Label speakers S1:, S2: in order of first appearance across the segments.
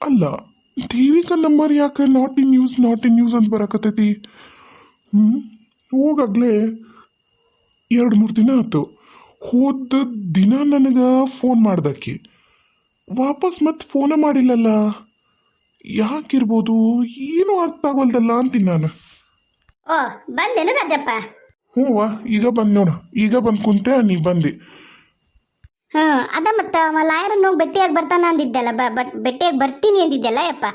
S1: ಅಲ್ಲ T ವಿಕ number ಯಾಕೆ not in use ಅಂತ ಬರಕತ್ತೈತಿ. ಹೋಗಾಗಲೇ 2-3 ದಿನ ಆಯ್ತು. ಹೋದ ದಿನ ನನಗೆ ಫೋನ್ ಮಾಡ್ದಕ್ಕಿ ವಾಪಸ್ ಮತ್ತೆ ಫೋನೇ ಮಾಡಿಲ್ಲಲ್ಲ. ಯಾಕಿರ್ಬೋದು, ಏನೂ ಅರ್ಥ ಆಗೋಲ್ದಲ್ಲ ಅಂತೀನಿ ನಾನು.
S2: ಓ ಬಂದೇನು ರಾಜಪ್ಪ?
S1: ಹ್ಞೂವ ಈಗ ಬಂದು ನೋಡು, ಈಗ ಬಂದು ಕುಂತೆ ನೀ ಬಂದು.
S2: ಅದ ಮತ್ತು ಲಾಯರನ್ನು ಭೇಟಿಯಾಗಿ ಬರ್ತಾನೆ ಅಂದಿದ್ದೆಲ್ಲ ಭೇಟಿಯಾಗಿ ಬರ್ತೀನಿ ಅಂದಿದ್ದೆಲ್ಲ ಯಪ್ಪ.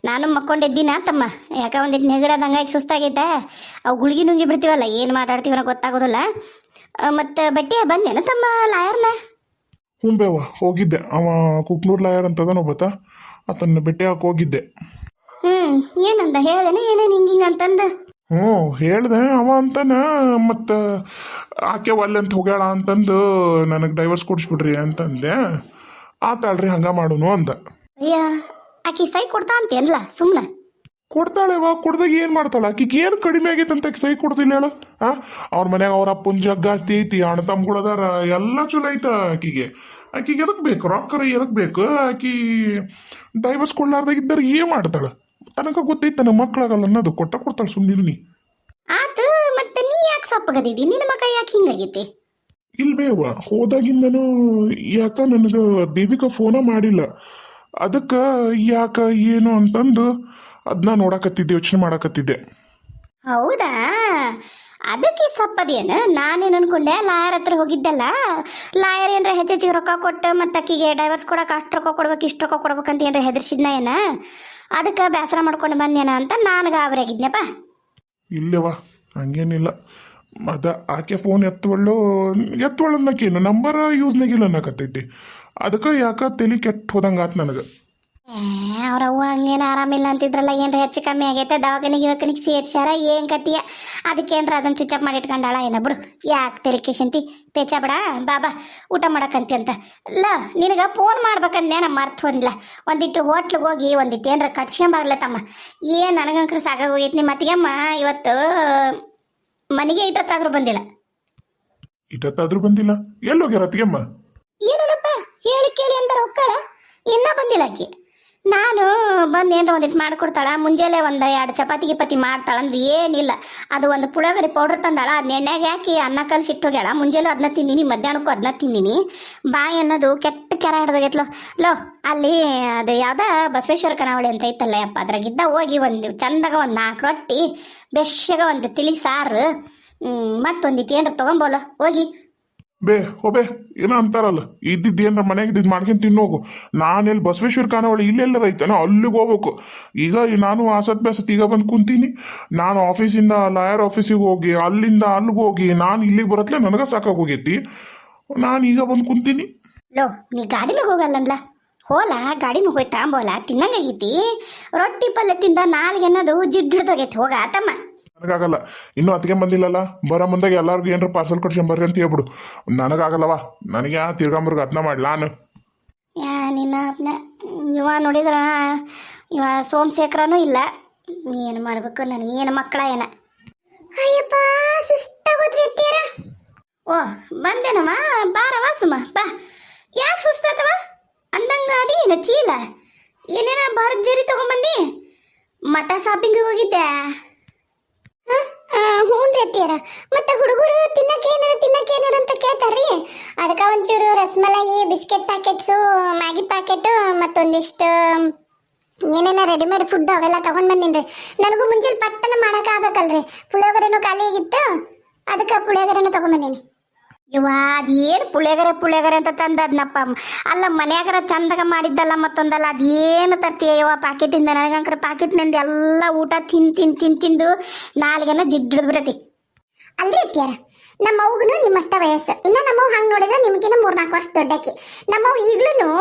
S2: ನಾನು ಮಕ್ಕೊಂಡಿದ್ದೀನ ತಮ್ಮ, ಯಾಕೆ ಒಂದಿಟ್ಟು ನೆಗಡದಂಗೆ ಸುಸ್ತಾಗೈತೆ. ಅವು ಗುಳಿಗೆ ನುಂಗಿ ಬಿಡ್ತೀವಲ್ಲ, ಏನು ಮಾತಾಡ್ತೀವನ ಗೊತ್ತಾಗೋದಿಲ್ಲ. ಮತ್ತು ಭೇಟಿಯಾಗಿ ಬಂದೇನು ತಮ್ಮ ಲಾಯರ್ನ?
S1: ಹ್ಞೂ ಬೇವ ಹೋಗಿದ್ದೆ. ಅವ ಕುಕ್ನೂರ್ ಲಾಯರ್ ಅಂತದನೋ ಬತ್ತಾ, ಆತನ ಭೇಟಿ ಹಾಕಿ ಹೋಗಿದ್ದೆ.
S2: ಏನಂದ ಹೇಳ್ದೇನೆ ಏನೇನು ಹಿಂಗಿಂಗೆ ಅಂತಂದು?
S1: ಹ್ಞೂ ಹೇಳ್ದೆ. ಅವ ಅಂತಾನ ಮತ್ತು ಆಕೆ ಒಲ್ಲೆ ಅಂತ ಹೋಗ್ಯಾಳ ಅಂತಂದು ನನಗೆ ಡೈವರ್ಸ್ ಕೊಡಿಸ್ಬಿಡ್ರಿ ಅಂತಂದೆ. ಆತಾಳ್ರಿ ಹಂಗೆ ಮಾಡೋನು ಅಂದ.
S2: ಅಯ್ಯ ಆಕಿ ಸೈ ಕೊಡ್ತಾ ಅಂತೇನಲ್ಲ ಸುಮ್ಮನೆ?
S1: ಕೊಡ್ತಾಳೆವ, ಕೊಡ್ದಾಗ ಏನು ಮಾಡ್ತಾಳೆ? ಆಕಿಗೆ ಏನು ಕಡಿಮೆ ಆಗೈತೆ ಅಂತ ಸೈ ಕೊಡ್ತಿಲ್ಲ ಹೇಳು. ಅವ್ರ ಮನ್ಯಾಗ ಅವ್ರ ಅಪ್ಪನ ಜಗ್ಗ ಆಸ್ತಿ ಐತಿ, ಅಣ್ಣ ತಮ್ಗಳದಾರ, ಎಲ್ಲ ಚಲೋ ಐತ. ಆಕಿಗೆ ಎದಕ್ಕೆ ಬೇಕು ರೊಕ್ಕರ, ಎದಕ್ಕೆ ಬೇಕು? ಆಕಿ ಡೈವರ್ಸ್ ಕೊಡ್ಲಾರ್ದಾಗ ಇದ್ದಾರೆ ಏನು ಮಾಡ್ತಾಳೆ? ತನಕ ಗೊತ್ತೈತೆ ನನ್ನ ಮಕ್ಕಳಾಗಲ್ಲ ಅನ್ನೋದು. ಕೊಡ್ತಾಳೆ ಸುಮ್ಮನೆ ನೀ.
S2: ಆತು ಮತ್ತೆ ನೀ ಯಾಕೆ ಸಪ್ಪಗದಿದ್ದಿ? ನಿನ್ನ ಮಗ ಯಾಕೆ ಹಿಂಗಾಗೈತಿ?
S1: ಇಲ್ಬೇವ, ಹೋದಾಗಿಂದನು ಯಾಕ ನನಗೆ ದೇವಿಕಾ ಫೋನ ಮಾಡಿಲ್ಲ. ಅದಕ್ಕೆ ಯಾಕ ಏನು ಅಂತಂದು ಅದನ್ನ ನೋಡಕತ್ತಿದ್ದೆ, ಯೋಚನೆ ಮಾಡಕತ್ತಿದ್ದೆ.
S2: ಹೌದಾ, ಅದಕ್ಕೆ ಸಪ್ಪದೇನು? ನಾನೇನು ಅನ್ಕೊಂಡೆ ಲಾಯರ್ ಹತ್ರ ಹೋಗಿದ್ದಲ್ಲ, ಲಾಯರ್ ಏನ್ರ ಹೆಚ್ಚೆಚ್ಚಿಗೆ ರೊಕ್ಕ ಕೊಟ್ಟು ಮತ್ತು ಅಕ್ಕಿಗೆ ಡೈವರ್ಸ್ ಕೊಡಕ್ಕೆ ಅಷ್ಟು ರೊಕ್ಕ ಕೊಡ್ಬೇಕು ಇಷ್ಟು ರೊಕ್ಕ ಕೊಡ್ಬೇಕಂತ ಏನ್ರ ಹೆದರ್ಸಿದ್ನ ಏನ, ಅದಕ್ಕೆ ಬೇಸರ ಮಾಡ್ಕೊಂಡು ಬಂದೇನ ಅಂತ ನಾನು ಗಾಬರಿಯಾಗಿದ್ನಪ್ಪ.
S1: ಇಲ್ಲವಾ, ಹಂಗೇನಿಲ್ಲ. ಅದ ಆಕೆ ಫೋನ್ ಎತ್ತುವಳ್ಳನ್ನಕೇನು ನಂಬರ್ ಯೂಸ್ನಾಗಿಲ್ಲ ಅನ್ನಕತ್ತೈತಿ. ಅದಕ್ಕೆ ಯಾಕ ತಲೆ ಕೆಟ್ಟು ಹೋದಂಗೆ ಆತು ನನಗೆ.
S2: ಅವ್ರವ್ವ ಹಂಗೇನು ಆರಾಮಿಲ್ಲ ಅಂತಿದ್ರಲ್ಲ, ಏನ್ರ ಹೆಚ್ಚು ಕಮ್ಮಿ ಆಗೈತೆ, ದವಾಖಾನಿಗೆ ಸೇರ್ಸ್ಯಾರ, ಏನು ಕತಿಯ ಅದಕ್ಕೇನ್ರ ಅದನ್ನು ಚುಚ್ಚಪ್ ಮಾಡಿ ಇಟ್ಕೊಂಡಾಳ ಏನ ಬಿಡು. ಯಾಕೆ ತೆರಿಕೇಶಂತಿ ಪೇಚ ಬಿಡ, ಬಾಬಾ ಊಟ ಮಾಡಕ್ಕಂತಿ ಅಂತ ಇಲ್ಲ. ನಿನಗೆ ಫೋನ್ ಮಾಡ್ಬೇಕಂದೇ ನಮ್ಮ ಮರ್ತು ಹೊಂದಿಲ್ಲ. ಒಂದಿಟ್ಟು ಹೋಟ್ಲಿಗೆ ಹೋಗಿ ಒಂದಿಟ್ಟು ಏನರ ಕಟ್ಸ್ಕೊಂಬಾಗ್ಲ ತಮ್ಮ. ಏನು ನನಗಂಕ್ರು ಸಾಕಾಗೋಗೈತಿ. ನಿಮ್ಮ ಅತ್ತಿಗೆಮ್ಮ ಇವತ್ತು ಮನೆಗೆ ಇಟ್ಟತ್ತಾದ್ರೂ ಬಂದಿಲ್ಲ.
S1: ಇಟ್ಟತ್ತಾದ್ರೂ ಬಂದಿಲ್ಲ? ಎಲ್ಲೋಗ್ಯಾರ ಅತ್ತಿಗೆಮ್ಮ?
S2: ಏನಲ್ಲಪ್ಪ ಹೇಳಿ ಕೇಳಿ ಅಂತಾರೆ ಒಕ್ಕಳ, ಇನ್ನೂ ಬಂದಿಲ್ಲ ಆಕಿ. ನಾನು ಬಂದು ಏನರ ಒಂದಿಟ್ಟು ಮಾಡಿಕೊಡ್ತಾಳ. ಮುಂಜಾನೆ 1-2 ಚಪಾತಿ ಗಿಪಾತಿ ಮಾಡ್ತಾಳಂದ್ರೆ ಏನಿಲ್ಲ. ಅದು ಒಂದು ಪುಳಿಯೋಗರೆ ಪೌಡ್ರ್ ತಂದಾಳ, ಅದನ್ನ ಎಣ್ಣೆಗೆ ಹಾಕಿ ಅನ್ನ ಕಲಸಿಟ್ಟು ಹೋಗ್ಯಾಳ. ಮುಂಜಾನೆ ಅದನ್ನ ತಿಂದಿನಿ, ಮಧ್ಯಾಹ್ನಕ್ಕೂ ಅದನ್ನ ತಿಂದಿನಿ. ಬಾಯಿ ಅನ್ನೋದು ಕೆಟ್ಟ ಕೆರ ಹಿಡ್ದೋಗೈತ್ಲೋ. ಅಲ್ಲಿ ಅದು ಯಾವುದೋ ಬಸವೇಶ್ವರ ಕರಾವಳಿ ಅಂತ ಐತಲ್ಲ ಯಪ್ಪ, ಅದ್ರಾಗಿದ್ದ ಹೋಗಿ ಒಂದು ಚಂದಾಗ 4 ರೊಟ್ಟಿ, ಬೆಚ್ಚಗ ಒಂದು ತಿಳಿ ಸಾರು, ಮತ್ತೊಂದಿಟ್ಟು ಏನರ ತೊಗೊಂಬೋಲ ಹೋಗಿ.
S1: ಹೋಬೇ ಏನೋ ಅಂತಾರಲ್ಲ, ಇದ್ದಿದ್ದೇನ್ರ ಮನೆಗೆ ಇದ್ದಿದ್ದು ಮಾಡ್ಕೊಂಡು ತಿನ್ನೋಗು. ನಾನೆಲ್ಲಿ ಬಸವೇಶ್ವರ ಖಾನಾವಳಿ ಇಲ್ಲೆಲ್ಲರ ಐತಾನೋ ಅಲ್ಲಿಗೆ ಹೋಗ್ಬೇಕು. ಈಗ ನಾನು ಆಸತ್ ಬೇಸತ್ ಈಗ ಬಂದು ಕುಂತೀನಿ. ನಾನು ಆಫೀಸಿಂದ ಲಾಯರ್ ಆಫೀಸಿಗೆ ಹೋಗಿ ಅಲ್ಲಿಂದ ಅಲ್ಲಿಗೆ ಹೋಗಿ ನಾನು ಇಲ್ಲಿಗೆ ಬರತ್ಲೆ ನನಗೆ ಸಾಕಾಗೋಗೈತಿ. ನಾನು ಈಗ ಬಂದು ಕುಂತೀನಿ.
S2: ನೀ ಗಾಡಿ ಮ್ಯಾಗ ಹೋಗಲ್ಲ ಹೋಲ, ಗಾಡಿ ಮ್ಯಾಗ ಹೋಗಿ ತಾಂಬೋಲ, ತಿನ್ನಂಗಾಗೈತಿ. ರೊಟ್ಟಿ ಪಲ್ಯ ತಿಂದ ನಾಲ್ಗೆ ಅನ್ನೋದು ಜಿಡ್ಡು ಹಿಡ್ದೋಗೈತಿ. ಹೋಗ ಆತಮ್ಮ.
S1: ನನಗಾಗಲ್ಲ, ಇನ್ನೂ ಅದಕ್ಕೆ ಬಂದಿಲ್ಲಲ್ಲ. ಬರೋ ಮುಂದಾಗ ಎಲ್ಲರಿಗೂ ಏನಾರ ಪಾರ್ಸಲ್ ಕೊಡ್ಸ್ಕೊಂಬರ್ರಿ ಅಂತ ಹೇಳ್ಬಿಡು. ನನಗಾಗಲ್ಲವಾ, ನನಗೆ ತಿರ್ಗಾಂಬರ್ಗ ಅದನ್ನ ಮಾಡಿ ನಾನು.
S2: ನಿನ್ನ ಇವ ನೋಡಿದ್ರ ಇವ ಸೋಮಶೇಖರನೂ ಇಲ್ಲ. ಏನು ಮಾಡ್ಬೇಕು ನನಗೆ, ಏನು ಮಕ್ಕಳ ಏನ. ಅಯ್ಯಪ್ಪ ಸುಸ್ತಾಗೋದ್ರಿ ಅತ್ತೀರ. ಓ ಬಂದೇನಮ್ಮ, ಬಾರವ ಸುಮ್ಮ ಬಾ. ಯಾಕೆ ಸುಸ್ತಾತವ ಅಂದಂಗ ಅದಿ ಏನು ಚೀಲ ಏನೇನ ಭರ್ಜರಿ ತಗೊಂಬಂದಿ? ಮಠ ಶಾಪಿಂಗ್ ಹೋಗಿದ್ದೆ? ಹ್ಞೂ ರೀ ಅತ್ತೀರ. ಮತ್ತೆ ಹುಡುಗರು ತಿನ್ನಕ್ಕೇನಾರ ಅಂತ ಕೇಳ್ತಾರ್ರಿ. ಅದಕ್ಕೆ ಒಂಚೂರು rasmalai, biscuit packets, Maggi packet, ಮತ್ತೊಂದಿಷ್ಟು ಏನೇನ ರೆಡಿಮೇಡ್ ಫುಡ್ ಅವೆಲ್ಲ ತಗೊಂಡು ಬಂದೀನಿ ರೀ. ನನಗೂ ಮುಂಜಾನೆ ಪಟ್ಟನ ಮಾಡೋಕ್ಕಾಗಬೇಕಲ್ರಿ. ಪುಳಿಯೋಗರೆನೂ ಖಾಲಿ ಆಗಿತ್ತು, ಅದಕ್ಕೆ ಪುಳಿಯೋಗರೆನೂ ತೊಗೊಂಬಂದೀನಿ. ಇವ ಅದೇನು ಪುಳಿಯೋಗರೆ ಅಂತ ತಂದದ್ನಪ್ಪ. ಅಲ್ಲ ಮನ್ಯಾಗರ ಚಂದಾಗ ಮಾಡಿದ್ದಲ್ಲ ಮತ್ತೊಂದಲ್ಲ, ಅದೇನು ತರ್ತೀಯ ಇವ ಪ್ಯಾಕೆಟಿಂದ? ನನಗಂಕ್ರ ಪ್ಯಾಕೆಟ್ನಿಂದ ಎಲ್ಲ ಊಟ ತಿಂದು ನಾಲ್ಗೆನ ಜಿಡ್ಡು ಬಿಡತಿ. ಅಲ್ರಿ ಅತ್ಯಾರ, ನಮ್ಮವ್ಗೂ ನಿಮ್ಮಷ್ಟ ವಯಸ್ಸು. ಇನ್ನು ನಮ್ಮವ್ ಹಂಗೆ ನೋಡಿದ್ರೆ ನಿಮಗಿನ 3-4 ವರ್ಷ ದೊಡ್ಡಕ್ಕೆ. ನಮ್ಮವ್ ಈಗ್ಲೂ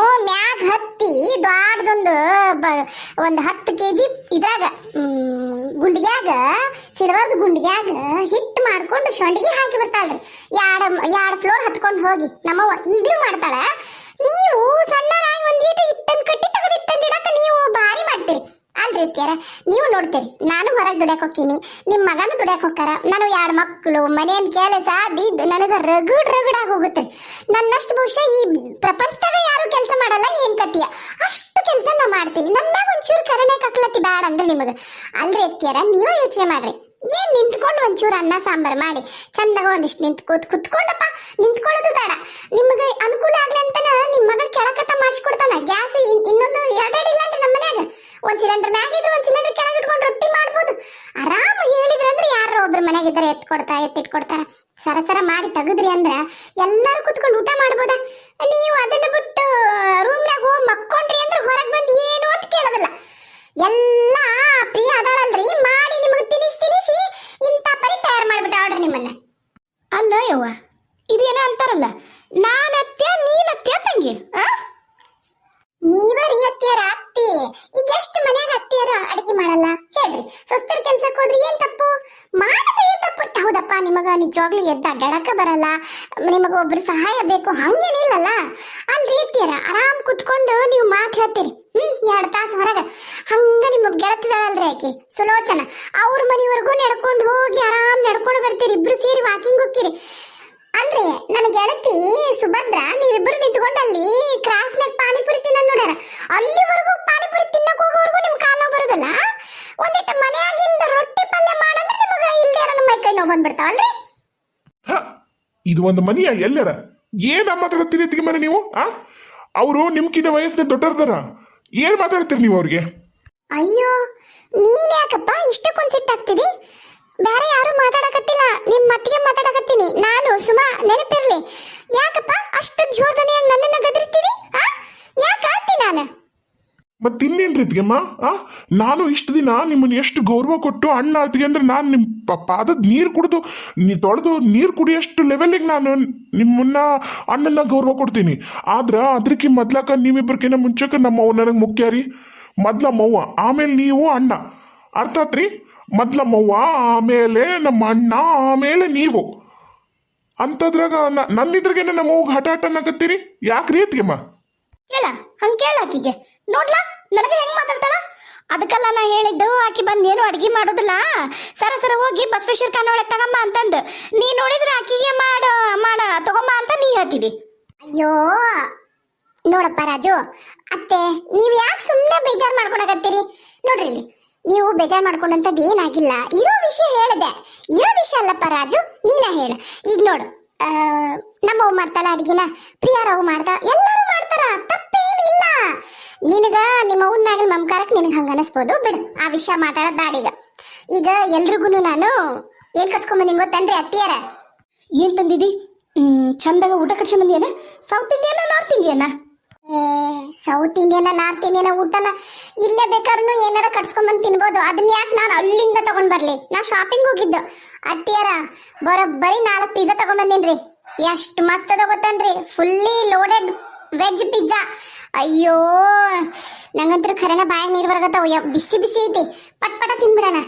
S2: ಮ್ಯಾಗ ಹತ್ತಿ ದೊಡ್ಡದೊಂದು ಒಂದು 10 kg ಇದ್ರಾಗ ಗುಂಡಿಗ್ಯಾಗ, ಸಿಲ್ವರ್ದು ಗುಂಡಿಗ್ಯಾಗ ಹಿಟ್ಟು ಮಾಡ್ಕೊಂಡು ಶೊಂಡಿಗೆ ಹಾಕಿ ಬರ್ತಾಳ್ರಿ. 2 ಫ್ಲೋರ್ ಹತ್ಕೊಂಡು ಹೋಗಿ ನಮ್ಮವ್ವ ಈಗಲೂ ಮಾಡ್ತಾಳ. ನೀವು ಸಣ್ಣರಾಗಿ ಒಂದೀಟು ಹಿಟ್ಟನ್ನು ಕಟ್ಟಿ ತೆಗೆದಿಟ್ಟಂದಿಡಕ್ಕೆ ನೀವು ಭಾರಿ ಮಾಡ್ತೀರಿ ಅಲ್ರಿ ನೋಡಿರ್ತೀರ, ನೀವು ನೋಡ್ತೀರಿ. ನಾನು ಹೊರಗೆ ದುಡ್ಯಾಕ್ ಹೋಗ್ತೀನಿ, ನಿಮ್ಮ ಮಗನೂ ದುಡ್ಯಾಕ್ ಹೋಗ್ತಾರ. ನಾನು 2 ಮಕ್ಕಳು, ಮನೆಯನ್ ಕೆಲಸ ಅದಿದ್ದು ನನಗೆ ರಗಡ್ ಹೋಗುತ್ತೆ. ನನ್ನಷ್ಟು ಬಹುಶಃ ಈ ಪ್ರಪಂಚದಾಗ ಯಾರು ಕೆಲಸ ಮಾಡಲ್ಲ. ಏನ್ ಕತಿಯ ಅಷ್ಟು ಕೆಲಸ ನಾ ಮಾಡ್ತೀನಿ. ನನ್ನಾಗ ಒಂಚೂರು ಕರುಣೆ ಕಕ್ಲತಿ ಬ್ಯಾಡ ಅಂದ್ರೆ ನಿಮಗೆ ಅಲ್ರಿ ಎತ್ತಿಯಾರ. ನೀವೇ ಯೋಚನೆ ಮಾಡ್ರಿ. ಏನ್ ನಿಂತ್ಕೊಂಡು ಒಂಚೂರು ಅನ್ನ ಸಾಂಬಾರ್ ಮಾಡಿ ಚಂದಾಗ ಒಂದಿಷ್ಟು ಕುತ್ಕೊಂಡಪ್ಪ. ನಿಂತ್ಕೊಳ್ಳೋದು ಬೇಡ, ನಿಮಗೆ ಅನುಕೂಲ ಆಗ್ಲಿ ಅಂತ ನಿಮ್ಮ ಮಗ ಕೆಳಕತ್ತ ಮಾಡಿಸ್ಕೊಡ್ತಾನ. ಗ್ಯಾಸ್ ಇನ್ನೊಂದು 2 ಇಲ್ಲ ಅಂದ್ರೆ ನಮ್ಮ ಮನ್ಯಾಗ ಒಂದ್ ಸಿಲಿಂಡರ್ ಮ್ಯಾಗ ಇದ್ರೆ ಒಂದ್ ಸಿಲಿಂಡರ್ ಕೆಳಗೆ ಇಟ್ಕೊಂಡು ರೊಟ್ಟಿ ಮಾಡ್ಬೋದು. ಆರಾಮ ಹೇಳಿದ್ರಿ ಅಂದ್ರೆ ಯಾರೋ ಒಬ್ರು ಮನ್ಯಾಗ ಇದ್ದಾರೆ ಎತ್ತಿಟ್ಕೊಡ್ತಾರ. ಸರ ಮಾಡಿ ತೆಗದ್ರಿ ಅಂದ್ರ ಎಲ್ಲಾರು ಕುತ್ಕೊಂಡು ಊಟ ಮಾಡ್ಬೋದ. ನೀವು ಅದನ್ನ ಬಿಟ್ಟು ರೂಮ್ನಾಗ ಹೋಗಿ ಮಕ್ಕೊಂಡ್ರಿ ಅಂದ್ರೆ ಹೊರಗೆ ಬಂದು ಏನು ಅಂತ ಕೇಳೋದಿಲ್ಲ. ಎಲ್ಲ ಪ್ರಿಯ ಅದಾಳಲ್ರಿ, ಮಾಡಿ ನಿಮಗೆ ತಿನಿಸಿ ಇಂಥ ಪರಿ ತಯಾರು ಮಾಡ್ಬಿಟ್ಟು ಆರ್ಡ್ರ್ ನಿಮ್ಮನ್ನ.
S3: ಅಲ್ಲ ಯವ್ವ, ಇದೇನ ಅಂತಾರಲ್ಲ, ನಾನತ್ಯ ನೀನತ್ಯ ತಂಗಿ.
S2: ನೀವೇ ರೀ ಅತ್ತಿಯರ ಅತ್ತಿ. ಈಗ ಎಷ್ಟು ಮನ್ಯಾಗ ಅತ್ತಿಯರ ಅಡಿಗೆ ಮಾಡಲ್ಲ ಹೇಳ್ರಿ? ಸ್ವಸ್ಥರ ಕೆಲ್ಸಕ್ಕೆ ಹೋದ್ರಿ ಏನ್ ತಪ್ಪು? ಮಾಡದ ಏನ್ ತಪ್ಪು? ಹೌದಪ್ಪ, ನಿಮಗ ನಿಜವಾಗ್ಲೂ ಎದ್ದು ಅಡ್ಡಾಡಕ ಬರಲ್ಲ, ನಿಮಗ ಒಬ್ರು ಸಹಾಯ ಬೇಕು, ಹಂಗೇನಿಲ್ಲಲ್ಲ. ಅಲ್ರಿ ಅತ್ತಿಯರ ಆರಾಮ್ ಕುತ್ಕೊಂಡು ನೀವು ಮಾತು ಹೇಳ್ತೀರಿ. 2 ತಾಸು ಹೊರಗ ಹಂಗ ನಿಮ್ಮ ಗೆಳತಿದಾಳಲ್ರಿ ಆಕಿ ಸುಲೋಚನ, ಅವ್ರ ಮನೆವರೆಗೂ ನಡ್ಕೊಂಡು ಹೋಗಿ ಆರಾಮ್ ನಡ್ಕೊಂಡು ಬರ್ತೀರಿ. ಇಬ್ರು ಸೇರಿ ವಾಕಿಂಗ್ ಹೋಗ್ತೀರಿ. ಅಲ್ರಿ ನನ್ನ ಗೆಳತಿ ಸುಭದ್ರ, ನೀವಿಬ್ರು ನಿಂತ್ಕೊಂಡು ಅಲ್ಲಿ ಕ್ರಾಸ್ನಾಗ ಪಾನಿಪುರಿ ತಿನ್ನ ನೋಡ್ಯಾರ. ಅಲ್ಲಿವರೆಗೂ ಪಾನಿಪುರಿ ತಿನ್ನಕ್ ಹೋಗೋವರೆಗೂ ನಿಮ್ ಕಾಲ್ ನೋವು ಬರೋದಲ್ಲ. ಒಂದಿಟ್ಟು ಮನೆಯಾಗಿಂದ ರೊಟ್ಟಿ ಪಲ್ಯ ಮಾಡಂದ್ರೆ ನಿಮಗ ಇಲ್ದೇ ನಮ್ಮ ಮೈ ಕೈ ನೋವು ಬಂದ್ಬಿಡ್ತಾವಲ್ರಿ.
S1: ಇದು ಒಂದು ಮನೆಯ ಎಲ್ಲರ ಏನ್ ಮಾತಾಡ್ತೀರಿ ಮನೆ ನೀವು? ಅವರು ನಿಮ್ಕಿನ್ನ ವಯಸ್ಸಿನ ದೊಡ್ಡರ್ದಾರ, ಏನ್ ಮಾತಾಡ್ತೀರಿ ನೀವು ಅವ್ರಿಗೆ?
S2: ಅಯ್ಯೋ, ನೀನ್ ಯಾಕಪ್ಪ ಇಷ್ಟಕ್ಕೊಂದು ಸಿಟ್ಟಾಗ್ತಿದಿ? ಬೇರೆ ಯಾರು ಮಾತಾಡಕತ್ತಿಲ್ಲ, ನಿಮ್ ಮತ್ತಿಗೆ ಮಾತಾಡಕತ್ತೀನಿ ನಾನು. ಸುಮಾ ನೆನಪಿರ್ಲಿ. ಯಾಕಪ್ಪ ಅಷ್ಟು ಜೋರ್ದನೆಯಾಗಿ ನನ್ನನ್ನ ಗದರಿಸ್ತೀರಿ? ಯಾಕ ಅಂತಿ ನಾನು?
S1: ಮತ್ತಿನ್ನೇನ್ ರೀತಿಗೆಮ್ಮ, ನಾನು ಇಷ್ಟು ದಿನ ನಿಮ್ಮನ್ನ ಎಷ್ಟು ಗೌರವ ಕೊಟ್ಟು ಅಣ್ಣ ಅತ್ತಿಗೆ ಅಂದ್ರೆ ನಾನು ನಿಮ್ಮ ಪಾದದ ನೀರು ಕುಡಿದು ತೊಳೆದು ನೀರು ಕುಡಿಯೋಷ್ಟು ಲೆವೆಲಿಗೆ ನಾನು ನಿಮ್ಮನ್ನ ಅಣ್ಣನ ಗೌರವ ಕೊಡ್ತೀನಿ. ಆದ್ರೆ ಅದಕ್ಕೆ ಮೊದ್ಲಕ ನೀವಿಬ್ಬರಿಗಿನ್ನ ಮುಂಚೆಕ ನಮ್ಮ ನನಗೆ ಮುಖ್ಯ ರೀ. ಮೊದ್ಲ ಮವ್ವ, ಆಮೇಲೆ ನೀವು ಅಣ್ಣ. ಅರ್ಥ ಆತ್ರಿ? ಮೊದ್ಲ ಮವ್ವ, ಆಮೇಲೆ ನಮ್ಮ ಅಣ್ಣ, ಆಮೇಲೆ ನೀವು. ಅಂತದ್ರಾಗ ನನ್ನಿದ್ರಾಗೇನೆ ನಮ್ಮ ಅವ್ಗೆ ಹಠ ಅನ್ನಕತ್ತೀರಿ ಯಾಕ್ರಿ ಅತ್ತಿಗೆಮ್ಮ?
S3: ಹೇಳ ಹಂಗ ಕೇಳ ಆಕಿಗೆ ನೋಡ್ಲಾ ನನಗೆ ಹೆಂಗ್ ಮಾತಾಡ್ತಾಳ. ಅದಕ್ಕೆಲ್ಲ ನಾ ಹೇಳಿದ್ದು, ಆಕಿ ಬಂದು ಏನು ಅಡ್ಗೆ ಮಾಡೋದಿಲ್ಲ, ಸರ ಹೋಗಿ ಬಸವೇಶ್ವರ ಕಾನೊಳೆ ತಗಮ್ಮ ಅಂತಂದು. ನೀ ನೋಡಿದ್ರೆ ಆಕಿಗೆ ಮಾಡ ತಗೊಂಬ ಅಂತ ನೀ ಹೇಳ್ತಿದಿ.
S2: ಅಯ್ಯೋ ನೋಡಪ್ಪ ರಾಜು, ಅತ್ತೆ ನೀವು ಯಾಕೆ ಸುಮ್ಮನೆ ಬೇಜಾರು ಮಾಡ್ಕೊಳಕತ್ತೀರಿ? ನೋಡ್ರಿ ಇಲ್ಲಿ, ನೀವು ಬೇಜಾರು ಮಾಡ್ಕೊಂಡಂತದ್ದು ಏನಾಗಿಲ್ಲ. ಇರೋ ವಿಷಯ ಹೇಳಿದೆ. ಇರೋ ವಿಷಯ ಅಲ್ಲಪ್ಪ ರಾಜು, ನೀನ ಹೇಳು. ಈಗ ನೋಡು, ನಮ್ಮವ್ ಮಾಡ್ತಾಳ ಅಡ್ಗಿನ, ಪ್ರಿಯಾರವ್ ಮಾಡ್ತಾಳ, ಎಲ್ಲರೂ ಮಾಡ್ತಾರ, ತಪ್ಪೇನಿಲ್ಲ. ನಿನಗ ನಿಮ್ಮ ಅವ್ನ ಮ್ಯಾಗ ಮಮಕಾರಕ್ಕೆ ನಿನಗೆ ಹಂಗ ಅನಿಸ್ಬೋದು, ಬಿಡು. ಆ ವಿಷಯ ಮಾತಾಡೋದು ಬೇಡ ಈಗ. ಈಗ ಎಲ್ರಿಗೂ ನಾನು ಏನ್ ಕಟ್ಸ್ಕೊಂಬಂದಿನಿ ಗೊತ್ತನ್ರಿ ಅತ್ತಿಯರ?
S3: ಏನ್ ತಂದಿದಿ? ಚಂದಾಗ ಊಟ ಕಟ್ಸಿ ಬಂದಿಯೇನ? South Indian north Indian?
S2: South Indian north Indian ಊಟನ ಇಲ್ಲೇ ಬೇಕಾದ್ರೂ ಏನಾರ ಕಟ್ಸ್ಕೊಂಬಂದು ತಿನ್ಬೋದು. ಅದನ್ನ ಯಾಕೆ ನಾನು ಅಲ್ಲಿಂದ ತಗೊಂಡ್ ಬರ್ಲಿ? ನಾ ಶಾಪಿಂಗ್ ಹೋಗಿದ್ದು ಅತ್ತಿಯರ, ಬರೋಬ್ಬರಿ 4 ಪಿಜ್ಜಾ ತಗೊಂಬಂದಿನ್ರಿ. ಎಷ್ಟು ಮಸ್ತ್ ಅದ ಗೊತ್ತನ್ರಿ? Fully loaded veg pizza. ಅಯ್ಯೋ, ನಂಗಂತೂ ಖರೇನ ಬಾಯಾಗ ನೀರು ಬರಕತ್ತಾವ. ಬಿಸಿ ಬಿಸಿ ಐತಿ, ಪಟ್ ತಿನ್ಬಿಡಣ.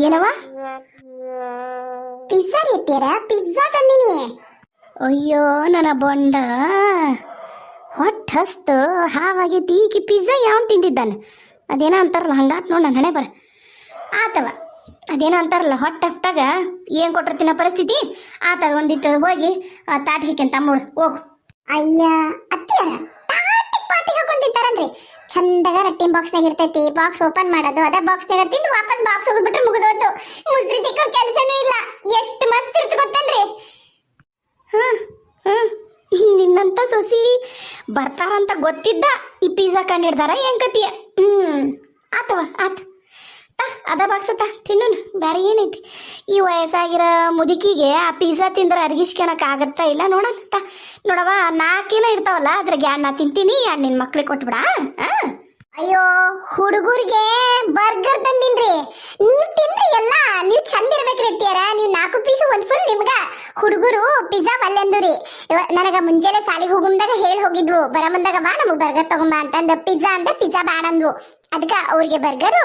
S3: ಏನವ?
S2: ಪಿಜ್ಜಾ ರೀ ಅತ್ತಿಯರ, ಪಿಜ್ಜಾ ತಂದಿನಿ.
S3: ಅಯ್ಯೋ ನನ್ನ ಬೊಂಡ, ಹೊಟ್ಟೆ ಹಸ್ತು ಹಾವಾಗೈತಿ. ಈಕಿ ಪಿಜ್ಜಾ ಯಾವನ್ ತಿಂದಿದ್ದಾನೆ? ಅದೇನೋ ಅಂತಾರಲ್ಲ, ಹಂಗಾತ್ ನೋಡಿ ನನ್ನ ಹಣೆ ಬರ ಆತವ. ಅದೇನೋ ಅಂತಾರಲ್ಲ, ಹೊಟ್ಟೆ ಹಸ್ದಾಗ ಏನು ಕೊಟ್ಟರು ತಿನ್ನೋ ಪರಿಸ್ಥಿತಿ ಆತದ. ಒಂದಿಟ್ಟು ಹೋಗಿ ತಾಟಿ ಹಿಕ್ಕಂತ ಮೂಡು ಹೋಗು.
S2: ಅಯ್ಯ ಅತ್ತಿಯರ, ಪಾಟಿಗೆ ಹಾಕೊಂಡಿರ್ತಾರನ್ರಿ. ಚಂದಾಗ ರಟ್ಟಿನ ಬಾಕ್ಸ್ನಾಗ ಇರ್ತೈತಿ. ಬಾಕ್ಸ್ ಓಪನ್ ಮಾಡೋದು, ಅದ ಬಾಕ್ಸ್ನಾಗ ತಿಂದು ವಾಪಸ್ ಬಾಕ್ಸ್ ಹೋಗ್ಬಿಟ್ರೆ ಮುಗಿದೋತು. ಮುಸ್ರಿ ತಿಕ್ಕೋ ಕೆಲಸನೂ ಇಲ್ಲ. ಎಷ್ಟು ಮಸ್ತ್ ಇರ್ತ ಗೊತ್ತನ್ರಿ?
S3: ನಿನ್ನಂತ ಸೊಸಿ ಬರ್ತಾರಂತ ಗೊತ್ತಿದ್ದ ಈ ಪಿಜ್ಜಾ ಕಂಡು ಹಿಡ್ದಾರ ಏನ್ ಕತಿಯ? ಆತವ ಆತ ಅದ ಬಾಕ್ಸತ್ತ ತಿನ್ನು, ಬೇರೆ ಏನೈತಿ? ಈ ವಯಸ್ಸಾಗಿರೋ ಮುದುಕಿಗೆ ಆ ಪಿಜ್ಜಾ ತಿಂದ್ರೆ ಅರ್ಗಿಸ್ಕೊಳಕ್ ಆಗತ್ತಾ ಇಲ್ಲ ನೋಡೋಣ. ನೋಡವ, 4 ಇರ್ತಾವಲ್ಲ, ಅದ್ರಾಗ 2 ನಾ ತಿಂತೀನಿ, 2 ನಿನ್ ಮಕ್ಳಿಗೆ ಕೊಟ್ಬಿಡ.
S2: ಅಯ್ಯೋ, ಹುಡುಗರಿಗೆ ಬರ್ಗರ್ ತಂದಿನ್ರಿ. ನೀವ್ ತಿನ್ರಿ ಎಲ್ಲ. ನೀವ್ ಚಂದ ಇರ್ಬೇಕ್ರಿ ಅತ್ತಿಯರ. ನೀವ್ 4 ಪೀಸ್ ಒಂದ್ ಫುಲ್ ನಿಮ್ಗ. ಹುಡುಗರು ಪಿಜ್ಜಾ ಬಲ್ಲೆಂದ್ರಿ. ನನಗ ಮುಂಜಾನೆ ಸಾಲಿಗೆ ಹೋಗುಮ್ದಾಗ ಹೇಳಿ ಹೋಗಿದ್ವು, ಬರ ಮುಂದಾಗ ಬಾ ನಮಗ್ ಬರ್ಗರ್ ತಗೊಂಬ ಅಂತಂದ. ಪಿಜ್ಜಾ ಅಂದ, ಪಿಜ್ಜಾ ಬ್ಯಾಡ ಅಂದ್ವು. ಅದಕ್ಕ ಅವ್ರಿಗೆ ಬರ್ಗರು,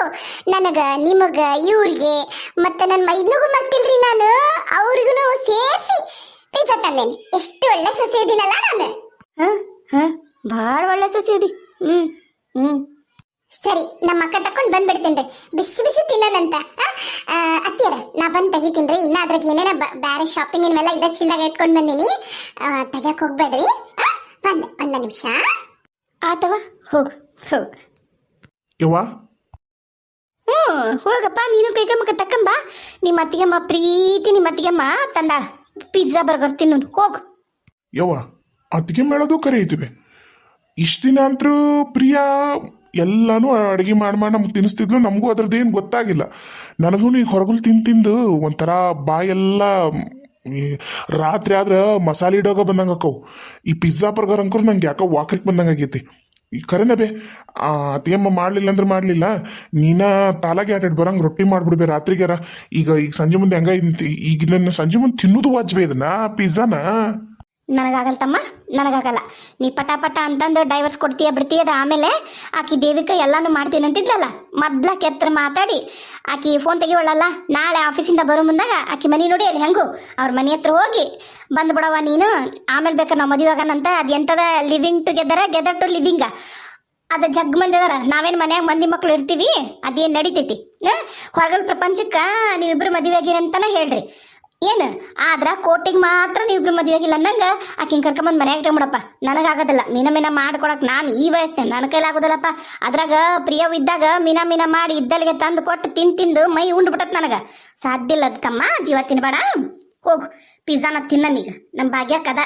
S2: ನನಗ ನಿಮಗ ಇವ್ರಿಗೆ ಮತ್ತೆ ನನ್ನ ಮೈದ್ನಗೂ ಮರ್ತಿಲ್ರಿ ನಾನು, ಅವ್ರಿಗೂ ಸೇರಿಸಿ ಪಿಜ್ಜಾ ತಂದೇನಿ. ಎಷ್ಟು ಒಳ್ಳೆ ಸಸಿ ಇದೀನಲ್ಲ ನಾನು.
S3: ಭಾಳ ಒಳ್ಳೆ ಸಸಿ ಅದಿ.
S2: ಸರಿ ನಮ್ಮ ಅಕ್ಕ ತಕೊಂಡ್ ಬಂದ್ಬಿಡ್ತೇನ್ರಿ, ಬಿಸಿ ಬಿಸಿ ತಿನ್ನೋಣಂತ. ಅತ್ತಿಯರ ನಾ ಬಂದ್ ತೆಗಿತೀನ್ರಿ. ಇನ್ನ ಅದ್ರಾಗ ಏನೇನ ಬ್ಯಾರೆ ಶಾಪಿಂಗ್ ಇನ್ವೆಲ್ಲ ಇದ ಚಿಲ್ಲಾಗ ಇಟ್ಕೊಂಡ್ ಬಂದೀನಿ, ತೆಗಿಯಕ್ ಹೋಗ್ಬೇಡ್ರಿ. ಬಂದೆ ಒಂದ ನಿಮಿಷ.
S3: ಆತವ, ಹೋಗು ಹೋಗು.
S1: ಯವ್ವ
S3: ಹೋಗಪ್ಪ, ನೀನು ಕೈಕ ಮುಖ ತಕ್ಕಂಬ. ನಿಮ್ಮ ಅತ್ತಿಗೆಮ್ಮ ಪ್ರೀತಿ, ನಿಮ್ಮ ಅತ್ತಿಗೆಮ್ಮ ತಂದಾಳ ಪಿಜ್ಜಾ ಬರ್ಗರ್ ತಿನ್ನು. ಹೋಗು.
S1: ಯವ್ವ ಅದಕ್ಕೆ ಮೇಳೋದು ಕರೆ ಐತಿವೆ. ಇಷ್ಟ ದಿನ ಅಂತೂ ಪ್ರಿಯಾ ಎಲ್ಲಾನು ಅಡುಗೆ ಮಾಡಿ ನಮ್ಗೆ ತಿನ್ನಿಸ್ತಿದ್ಲು. ನಮಗೂ ಅದ್ರದ್ದೇನು ಗೊತ್ತಾಗಿಲ್ಲ. ನನಗೂ ಈಗ ಹೊರಗಲ್ ತಿಂದು ಒಂಥರ ಬಾಯೆಲ್ಲ ರಾತ್ರಿ ಆದ್ರೆ ಮಸಾಲೆ ಇಡೋಗ ಬಂದಂಗೆ ಅಕ್ಕವು. ಈ ಪಿಜ್ಜಾ ಬರ್ಗರ್ ಅಂಕರು ನಂಗೆ ಯಾಕೋ ವಾಕ್ರಿಕ್ ಬಂದಂಗೆ ಆಗೈತಿ. ಈ ಕರೆನೇ ಬೇ ಅತಿಯಮ್ಮ ಮಾಡಲಿಲ್ಲ ಅಂದ್ರೆ ಮಾಡಲಿಲ್ಲ, ನೀನ ತಾಲಾಗೆ ಆಟಾಡ್ ಬರಂಗೆ ರೊಟ್ಟಿ ಮಾಡ್ಬಿಡ್ಬೇ ರಾತ್ರಿಗಾರ. ಈಗ ಸಂಜೆ ಮುಂದೆ ಹಂಗ ಈಗ ನನ್ನ ಸಂಜೆ ಮುಂದೆ ತಿನ್ನೋದು ವಾಜ್ಬೇ ಇದನ್ನ ಪಿಜ್ಜಾನ.
S3: ನನಗಾಗಲ್ಲ ತಮ್ಮ, ನನಗಾಗಲ್ಲ. ನೀ ಪಟ ಪಟ ಅಂತಂದು ಡೈವರ್ಸ್ ಕೊಡ್ತೀಯ ಬಿಡ್ತೀಯದ. ಆಮೇಲೆ ಆಕಿ ದೇವಿಕ ಎಲ್ಲಾನು ಮಾಡ್ತೀನಿ ಅಂತಿದ್ಲಲ್ಲ, ಮೊದ್ಲಾಕಿ ಹತ್ರ ಮಾತಾಡಿ ಆಕಿ ಫೋನ್ ತೆಗಿವಳಲ್ಲ. ನಾಳೆ ಆಫೀಸಿಂದ ಬರೋ ಮುಂದಾಗ ಆಕಿ ಮನೆ ನೋಡಿ ಅಲ್ಲಿ ಹೆಂಗು ಅವ್ರ ಮನೆ ಹತ್ರ ಹೋಗಿ ಬಂದ್ಬಿಡವ ನೀನು. ಆಮೇಲೆ ಬೇಕಾದ್ರೆ ನಾವು ಮದುವೆ ಆಗೋಣಂತ. ಅದು ಎಂಥದ ಲಿವಿಂಗ್ ಟುಗೆದರ ಗೆದರ್ ಟು ಲಿವಿಂಗ ಅದು ಜಗ್ ಮಂದಿ ಅದಾರ. ನಾವೇನು ಮನ್ಯಾಗ ಮಂದಿ ಮಕ್ಳು ಇರ್ತೀವಿ, ಅದೇನು ನಡೀತೈತಿ. ಹೊರಗಲ್ ಪ್ರಪಂಚಕ್ಕೆ ನೀವಿಬ್ರು ಮದುವೆ ಆಗಿರಂತನ ಹೇಳ್ರಿ. ಏನು ಆದ್ರ ಕೋಟಿಗೆ ಮಾತ್ರ ನೀವಿಬ್ರು ಮದುವೆ ಆಗಿಲ್ಲ ಅನ್ನಂಗ ಆಕಿನ ಕರ್ಕೊಂಬಂದು ಮನ್ಯಾಗ ಇಟ್ಕೊಂಬಿಡಪ್ಪ. ನನಗಾಗೋದಿಲ್ಲ. ಮೀನ ಮಾಡ್ಕೊಡಕ್ ನಾನು ಈ ವಯಸ್ಸೇನೆ ನನ್ನ ಕೈಲಾಗೋದಿಲ್ಲಪ್ಪ. ಅದ್ರಾಗ ಪ್ರಿಯವ್ ಇದ್ದಾಗ ಮೀನ ಮಾಡಿ ಇದ್ದಲ್ಲಿಗೆ ತಂದು ಕೊಟ್ಟು ತಿಂದು ಮೈ ಉಂಡ್ಬಿಟ್ಟತ್. ನನಗೆ ಸಾಧ್ಯ ಇಲ್ಲ ಅದು ತಮ್ಮ. ಜೀವ ತಿನ್ಬೇಡ, ಹೋಗು ಪಿಜ್ಜಾನ ತಿನ್ನನೀಗ. ನಮ್ಮ ಭಾಗ್ಯಕ್ಕದ